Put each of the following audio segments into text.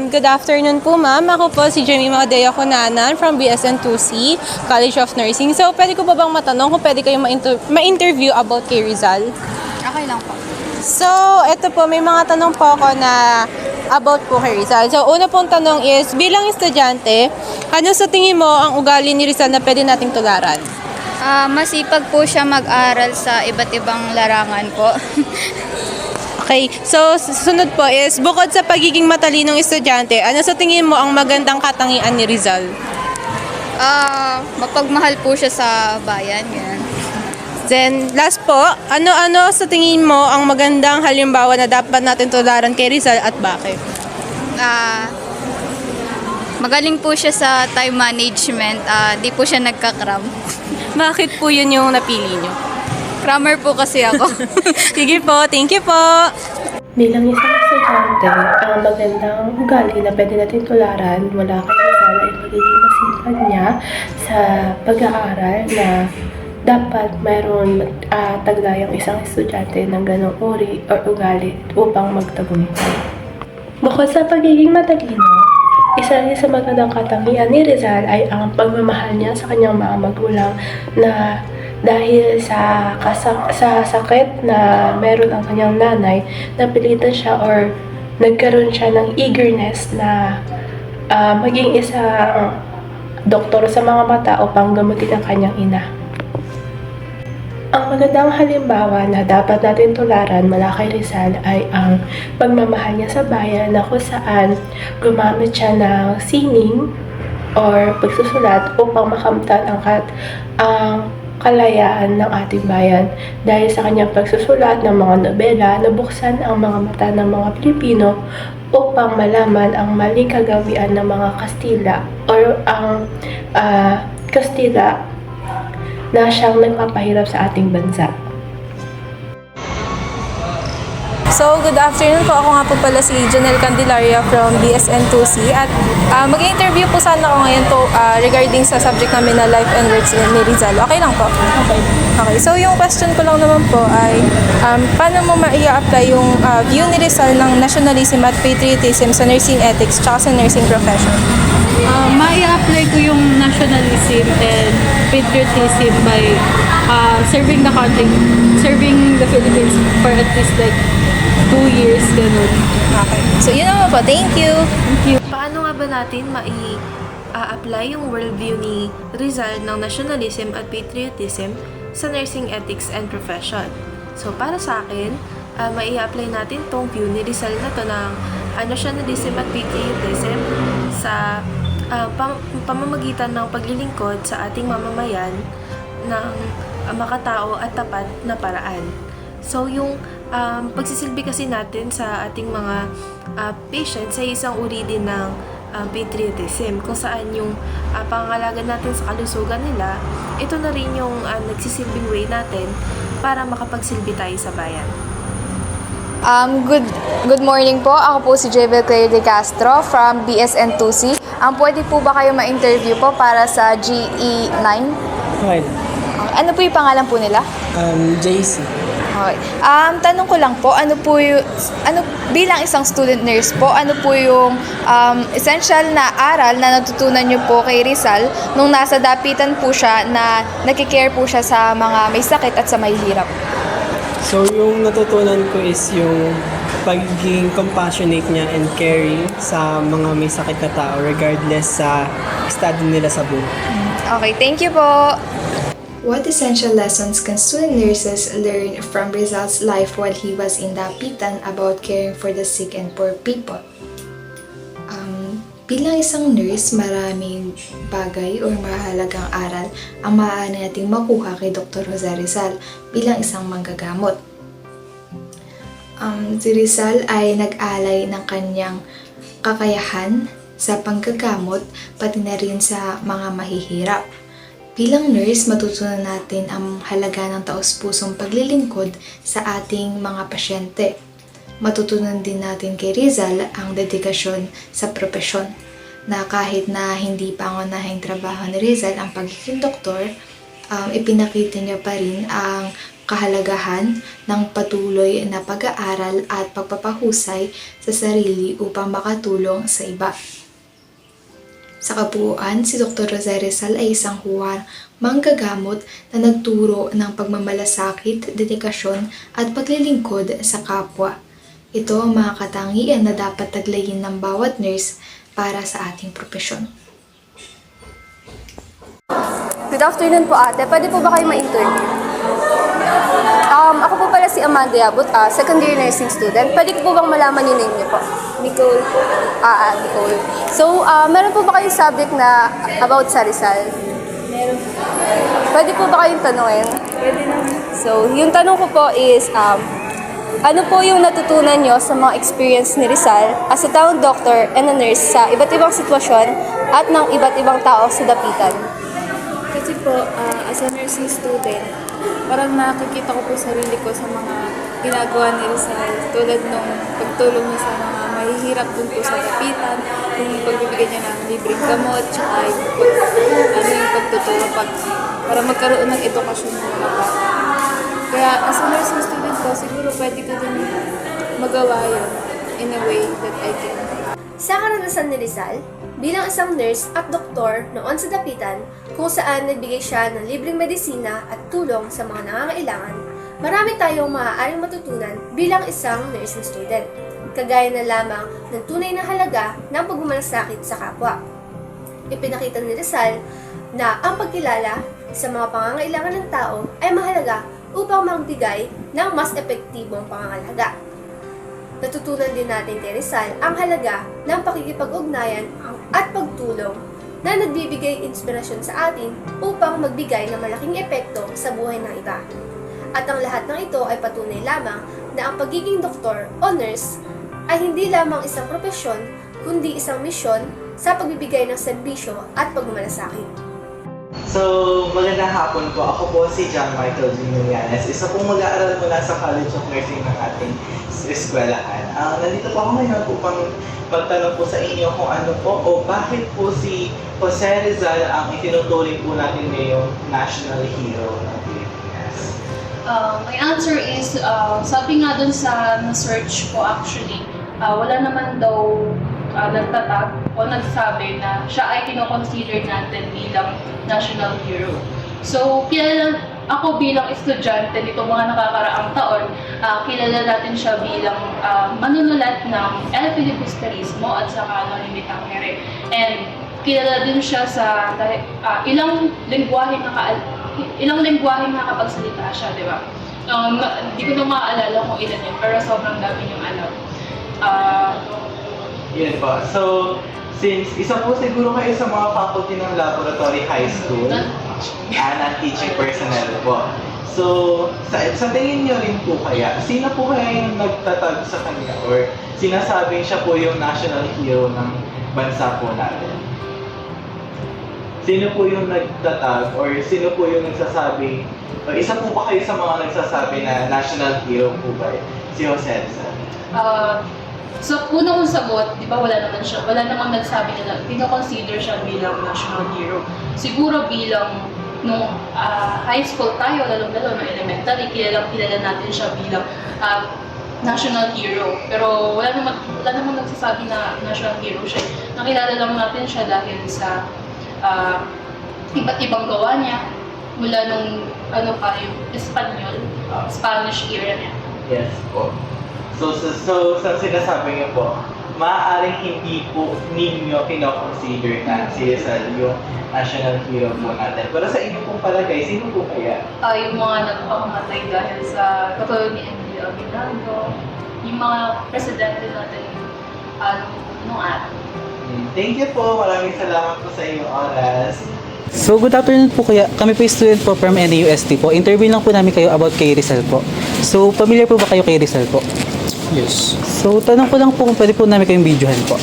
Good afternoon po, ma'am. Ako po si Jemima Odea Conanan from BSN2C, College of Nursing. So, pwede ko ba bang matanong kung pwede kayong ma-interview about kay Rizal? Okay lang po. So, eto po, may mga tanong po ako na about po kay Rizal. So, una pong tanong is, bilang estudyante, ano sa tingin mo ang ugali ni Rizal na pwede nating tularan? Masipag po siya mag-aral sa iba't ibang larangan po. Okay, so susunod po is, bukod sa pagiging matalinong estudyante, ano sa tingin mo ang magandang katangian ni Rizal? Mapagmahal po siya sa bayan, yan. Then, last po, ano-ano sa tingin mo ang magandang halimbawa na dapat natin tularan kay Rizal at bakit? Magaling po siya sa time management, di po siya nagkakram. Bakit po yun yung napili nyo? Crammer po kasi ako. Sige po, thank you po! Bilang isang estudyante, ang magandang ugali na pwede natin tularan mula kay Rizal ay magiging masipag niya sa pag-aaral na dapat mayroon taglayang isang estudyante ng ganong uri o ugali upang magtagumpay. Bukod sa pagiging matalino, isa rin sa magandang katangian ni Rizal ay ang pagmamahal niya sa kanyang mga magulang na dahil sa sakit na meron ang kanyang nanay, napilitan siya or nagkaroon siya ng eagerness na maging isang doktor sa mga mata upang gamutin ang kanyang ina. Ang magandang halimbawa na dapat natin tularan mula kay Rizal ay ang pagmamahal niya sa bayan na kung saan gumamit siya ng sining or pagsusulat upang makamtan ang kalayaan ng ating bayan. Dahil sa kanyang pagsusulat ng mga nobela, nabuksan ang mga mata ng mga Pilipino upang malaman ang maling kagawian ng mga Kastila or ang Kastila na siyang nagpapahirap sa ating bansa. So, good afternoon po. Ako nga po pala si Janelle Candelaria from BSN2C at mag-interview po sana ako ngayon to regarding sa subject namin na life and works ni Rizal. Okay lang po? Okay. So, yung question ko lang naman po ay paano mo ma-i-apply yung view ni Rizal ng nationalism at patriotism sa nursing ethics tsaka sa nursing profession? Mai-apply ko yung nationalism and patriotism by serving the country, serving the Philippines for at least like 2 years, ganun. Okay. So, yun naman po. Thank you! Thank you. Paano nga ba natin apply yung worldview ni Rizal ng nationalism at patriotism sa nursing ethics and profession? So, para sa akin, mai-apply natin tong view ni Rizal na to ng nationalism at patriotism sa pamamagitan ng paglilingkod sa ating mamamayan ng makatao at tapat na paraan. So, yung pagsisilbi kasi natin sa ating mga patients ay isang uri din ng patriotism kung saan yung pangangalaga natin sa kalusugan nila, ito na rin yung nagsisilbing way natin para makapagsilbi tayo sa bayan. Good morning po. Ako po si Jebel Claire De Castro from BSN2C. Pwede po ba kayo ma-interview po para sa GE9? Okay. Ano po yung pangalan po nila? JC. Okay. Tanong ko lang po, bilang isang student nurse po, ano po yung essential na aral na natutunan niyo po kay Rizal nung nasa dapitan po siya na nagki-care po siya sa mga may sakit at sa may hirap? So, yung natutunan ko is yung pagiging compassionate niya and caring sa mga may sakit na tao regardless sa estado nila sa buhay. Okay, thank you po! What essential lessons can student nurses learn from Rizal's life while he was in Dapitan about caring for the sick and poor people? Bilang isang nurse, maraming bagay o mahalagang aral ang maaari nating makuha kay Dr. Jose Rizal bilang isang manggagamot. Si Rizal ay nag-alay ng kanyang kakayahan sa panggagamot pati na rin sa mga mahihirap. Bilang nurse, matutunan natin ang halaga ng taos-pusong paglilingkod sa ating mga pasyente. Matutunan din natin kay Rizal ang dedikasyon sa propesyon na kahit na hindi pangunahing trabaho ni Rizal ang pagiging doktor, ipinakita niya pa rin ang kahalagahan ng patuloy na pag-aaral at pagpapahusay sa sarili upang makatulong sa iba. Sa kabuuan, si Dr. Jose Rizal ay isang huwar manggagamot na nagturo ng pagmamalasakit, dedikasyon at paglilingkod sa kapwa. Ito ang mga katangian na dapat taglayin ng bawat nurse para sa ating propesyon. Good afternoon po ate. Pwede po ba kayo ma-interview? Ako po pala si Amanda Yabut, second year nursing student. Pwede ko po bang malaman yung name niyo po? Nicole po. Nicole. So, meron po ba kayong subject na about sa Rizal? Meron. Pwede po ba kayong tanungin? Pwede naman. So, yung tanong ko po is, ano po yung natutunan nyo sa mga experience ni Rizal as a town doctor and a nurse sa iba't ibang sitwasyon at ng iba't ibang tao sa dapitan? Kasi po, as a nursing student, parang nakikita ko po sarili ko sa mga ginagawa ni Rizal, tulad nung pagtulong niya sa mga mahihirap dun po sa dapitan, yung pagbibigay niya ng libreng gamot, tsaka yung pagtutulong para magkaroon ng edukasyon ng mga bata. Kaya as a nursing student po, siguro pwede ko din magawa yun in a way that I can. Sa karanasan ni Rizal, bilang isang nurse at doktor noon sa dapitan kung saan nagbigay siya ng libreng medisina at tulong sa mga nangangailangan, marami tayong maaaring matutunan bilang isang nursing student, kagaya na lamang ng tunay na halaga ng pagmamalasakit sa kapwa. Ipinakita ni Rizal na ang pagkilala sa mga pangangailangan ng tao ay mahalaga upang magbigay ng mas epektibong pangangalaga. Natutunan din natin kay Rizal ang halaga ng pakikipag-ugnayan at pagtulong na nagbibigay inspirasyon sa atin upang magbigay ng malaking epekto sa buhay ng iba. At ang lahat ng ito ay patunay lamang na ang pagiging doktor o nurse ay hindi lamang isang propesyon, kundi isang misyon sa pagbibigay ng serbisyo at pagmamalasakit. So, magandang hapon po. Ako po si John Michael Jimenez. Isa pong mag-aaral mula sa College of Nursing ng ating eskwelahan. Nandito po ako ngayon upang magtanong po sa inyo kung ano po o bakit po si Jose Rizal ang itinuturing po natin ngayong national hero ng Pilipinas. My answer is, sabi nga dun sa na-search ko actually, wala naman daw nagtatag o nagsabi na siya ay kinoconsider natin bilang national hero. So, ako bilang estudyante nito mga nakakaraang taon, kilala natin siya bilang manunulat ng El Filibusterismo at saka Anonymity Tangere. And kilala din siya sa ilang lengguwaheng nakapagsalita siya, di ba? Hindi ko na maaalala kung ilan yun, pero sobrang dami niyong alam. Yun po. So, since isa po siguro kayo sa mga faculty ng Laboratory High School, non-teaching personnel po. So, sa tingin niyo rin po kaya, sino po kaya yung nagtatag sa kanya or sinasabing siya po yung national hero ng bansa po natin? Sino po yung nagtatag or sino po yung nagsasabing, o isa po ba kayo sa mga nagsasabi na national hero po ba si Jose Rizal? So, una kong sagot, di ba wala namang nagsabi na pino-consider siya bilang national hero. Siguro bilang nung high school tayo, lalong-lalo, no elementary, kilala natin siya bilang national hero. Pero wala namang nagsasabi na national hero siya. Nakilala lang natin siya dahil sa iba't ibang gawa niya mula nung yung Spanish era niya. Yes po. So sa sinasabi niyo po, maaaring hindi po ninyo kino-consider na si Rizal yung national hero po natin. Pero sa inyo pong palagay, sino po kaya? Yung mga nagpakamatay dahil sa katulad ni Emilio Aguinaldo, yung mga presidente natin nung araw. Thank you po. Maraming salamat po sa inyong oras. So, good afternoon po kuya. Kami po student po from NAUST po. Interview lang po namin kayo about kay Rizal po. So, familiar po ba kayo kay Rizal po? Yes. So, tanong ko lang po kung pwede po namin kayong videohan po.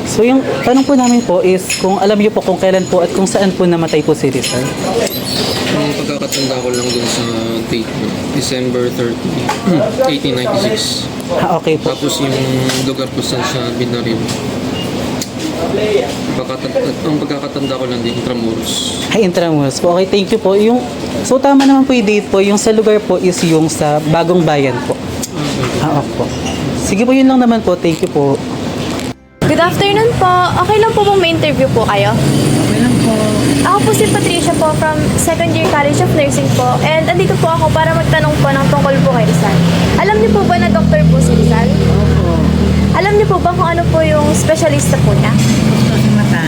So, yung tanong po namin po is kung alam niyo po kung kailan po at kung saan po namatay po si Rizal. Ang pagkakatanda ko lang dun sa date mo, December 30, 1896. Okay po. Tapos yung lugar kung saan siya binaril, Ang pagkakatanda ko lang din, Intramuros. Ay, Intramuros po. Okay, thank you po. So, tama naman po yung date po. Yung sa lugar po is yung sa Bagong Bayan po. Opo. Sige po, yun lang naman po. Thank you po. Good afternoon po. Okay lang po may interview po kayo? Okay lang po. Ako po si Patricia po from Second Year College of Nursing po. And andito po ako para magtanong po ng tungkol po kay Rizal. Alam niyo po ba na doktor po si Rizal? Opo. Alam niyo po ba kung ano po yung specialista po niya? Doktor sa mata.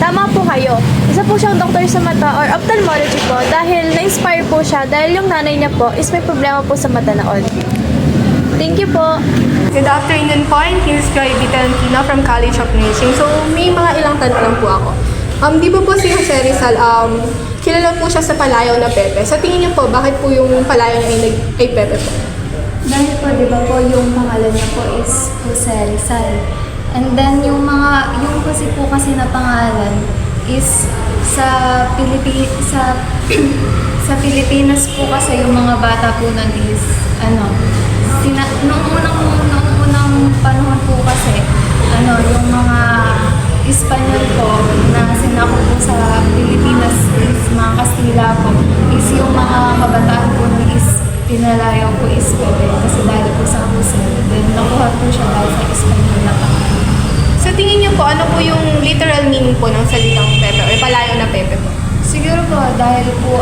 Tama po kayo. Isa po siyang doktor sa mata or ophthalmology po dahil na-inspire po siya dahil yung nanay niya po is may problema po sa mata noon. Thank you po. Good afternoon po. I'm Miss Joy Vitalantino from College of Nursing. So, may mga ilang tanong lang po ako. Di ba po si Jose Rizal, kilala po siya sa palayaw na Pepe. Sa tingin niyo po, bakit po yung palayaw niya ay Pepe po? Dahil po, di ba po, yung pangalan niya po is Jose Rizal. And then, yung kasi na pangalan is sa sa Pilipinas po kasi yung mga bata po nun is, noong unang panahon po kasi, yung mga Espanyol po na sinako po sa Pilipinas is mga Kastila po, is yung mga kabataan po nun is pinalayaw po is Pepe kasi dahil po sa Jose. Then nakuha po siya dahil sa Espanyol na pangalan. Sa tingin niyo po, ano po yung literal meaning po ng salitang Pepe or palayaw na Pepe po? Siguro po dahil po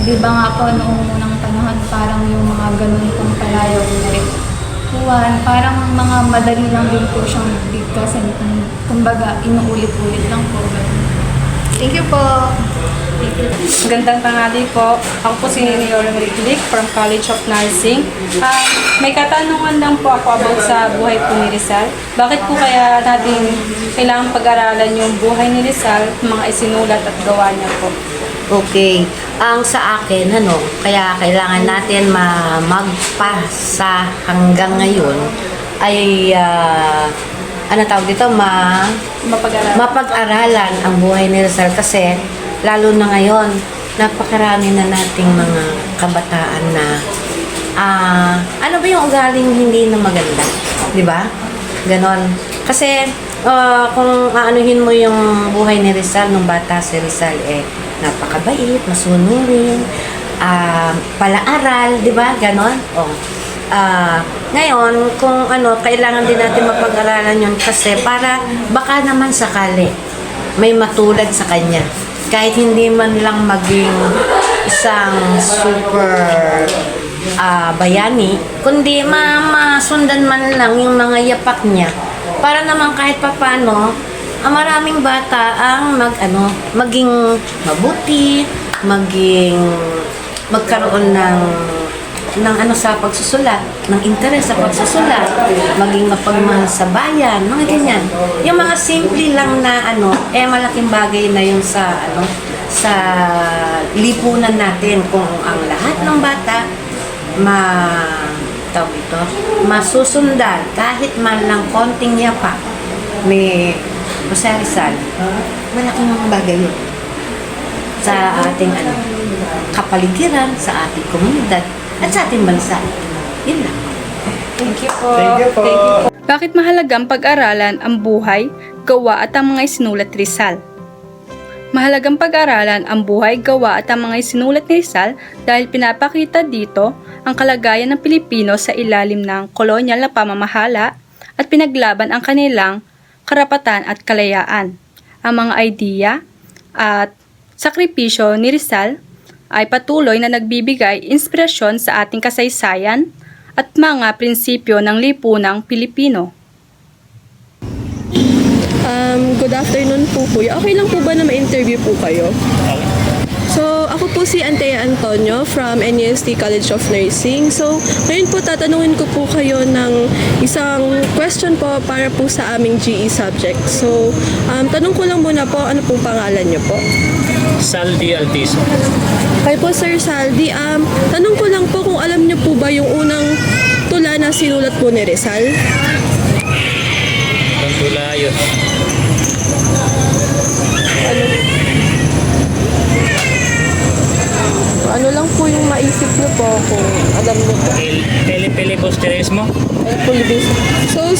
di ba nga po noong unang panahon parang yung mga ganun pong palayaw na parang mga madali lang din po siyang bigkasin. Kumbaga, inuulit-ulit lang po. Thank you po. Magandang tanghali po. Ako po si Niora Mariglic from College of Nursing. May katanungan lang po ako about sa buhay po ni Rizal. Bakit po kaya natin kailangan pag-aralan yung buhay ni Rizal, mga isinulat at gawa niya po? Okay. Ang sa akin, kaya kailangan natin magpasa hanggang ngayon ay, tawag dito, mapag-aralan ang buhay ni Rizal kasi lalo na ngayon, napakarami na nating mga kabataan na ano ba yung ugaling hindi na maganda? Di ba? Ganon. Kasi kung aanuhin mo yung buhay ni Rizal, nung bata si Rizal, napakabait, masunurin, palaaral, di ba? Ganon. Ngayon, kung kailangan din natin mapag-aralan yun kasi para baka naman sakali may matulad sa kanya. Kahit hindi man lang maging isang super bayani, kundi masundan man lang yung mga yapak niya. Para naman kahit papano, maraming bata ang maging mabuti, magkaroon ng sa pagsusulat, ng interes sa pagsusulat, maging mapagmahal sa bayan, mga ganyan. Yung mga simple lang na malaking bagay na yun sa lipunan natin kung ang lahat ng bata masusundan kahit man lang konting yapak may Jose Rizal, malaking bagay yun sa ating kapaligiran, sa ating komunidad at sa ating bansa. Yun lang. Thank you po. Thank you po. Bakit mahalagang pag-aralan ang buhay, gawa at ang mga isinulat ni Rizal? Mahalagang pag-aralan ang buhay, gawa at ang mga isinulat ni Rizal dahil pinapakita dito ang kalagayan ng Pilipino sa ilalim ng kolonyal na pamamahala at pinaglaban ang kanilang karapatan at kalayaan. Ang mga idea at sakripisyo ni Rizal ay patuloy na nagbibigay inspirasyon sa ating kasaysayan at mga prinsipyo ng lipunang Pilipino. Good afternoon po, Kuya. Okay lang po ba na ma-interview po kayo? So, ako po si Antea Antonio from NUST College of Nursing. So, ngayon po tatanungin ko po kayo ng isang question po para po sa aming GE subject. So, tanong ko lang muna po, ano pong pangalan niyo po? Saldi Altiso. Kaya po, Sir Saldi, tanong ko lang po kung alam niyo po ba yung unang tula na sinulat po ni Rizal? Ang tula yun. Ano lang po yung maisip niyo po kung alam niyo po? Pelipilibusterismo? So,